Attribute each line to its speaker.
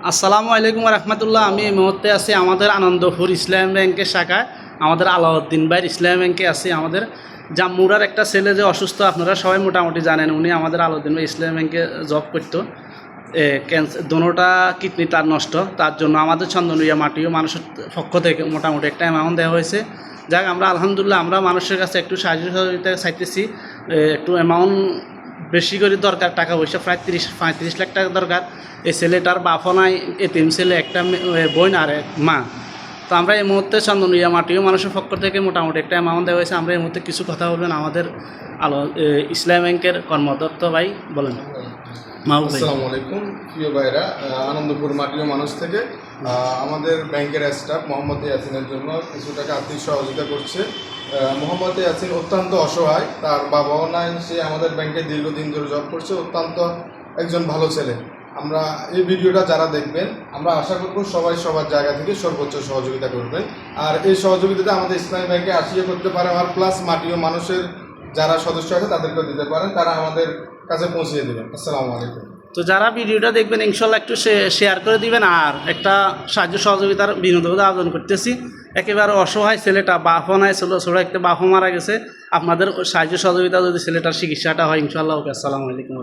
Speaker 1: আসসালামু আলাইকুম রহমতুল্লাহ। আমি এই মুহূর্তে আছি আমাদের আনন্দপুর ইসলাম ব্যাংকের শাখায়। আমাদের আলাউদ্দিন ভাই ইসলাম ব্যাংকে আছি। আমাদের জাম্মুরার একটা ছেলে যে অসুস্থ, আপনারা সবাই মোটামুটি জানেন। উনি আমাদের আলাউদ্দিন ভাই ইসলাম ব্যাংকে জব করতো। ক্যান্সার দোনোটা কিডনি তার নষ্ট, তার জন্য আমাদের চন্দনিয়া মাটিও মানুষের পক্ষ থেকে মোটামুটি একটা অ্যামাউন্ট দেওয়া হয়েছে। যাক, আমরা আলহামদুলিল্লাহ আমরা মানুষের কাছে একটু সাহায্য সহযোগিতা চাইতেছি। একটু অ্যামাউন্ট বেশি করে দরকার, টাকা পয়সা প্রায় 35 লাখ টাকা দরকার। এই ছেলেটার বাপও নাই, এতিম ছেলে, একটা বোন আর এক মা। তো আমরা এই মুহূর্তে চন্দনিয়া মাটিও মানুষের পক্ষ থেকে মোটামুটি একটা অ্যামাউন্ট দেওয়া হয়েছে। আমরা এই মুহূর্তে কিছু কথা বলবেন আমাদের ইসলাম ব্যাংকের কর্মদত্ত ভাই, বলেন।
Speaker 2: আসসালামু আলাইকুম প্রিয় ভাইরা, আনন্দপুর মাটিও মানুষ থেকে আমাদের ব্যাংকের স্টাফ মোহাম্মদ ইয়াসিনের জন্য কিছু টাকা আর্থিক সহযোগিতা করছে। মোহাম্মদ ইয়াসিন অত্যন্ত অসহায়, তার বাবাও নাই, সে আমাদের ব্যাংকে দীর্ঘদিন ধরে জব করছে, অত্যন্ত একজন ভালো ছেলে। আমরা এই ভিডিওটা যারা দেখবেন, আমরা আশা করব সবাই সবার জায়গা থেকে সর্বোচ্চ সহযোগিতা করবেন। আর এই সহযোগিতাটা আমাদের ইসলামী ব্যাংকে আসিয়ে করতে পারে, আর প্লাস মাটিও মানুষের যারা সদস্য আছে তাদেরকেও দিতে পারেন, তারা আমাদের কাছে পৌঁছিয়ে দেবেন। আসসালামু আলাইকুম।
Speaker 1: তো যারা ভিডিওটা দেখবেন ইনশাল্লাহ একটু শেয়ার করে দিবেন, আর একটা সাহায্য সহযোগিতার বিনোদন আয়োজন করতেছি। একেবারে অসহায় ছেলেটা, বাপও নাই, ছোটো একটা বাপও মারা গেছে। আপনাদের সাহায্য সহযোগিতা যদি ছেলেটার চিকিৎসাটা হয় ইনশাল্লাহ। ওকে, আসসালামু আলাইকুম।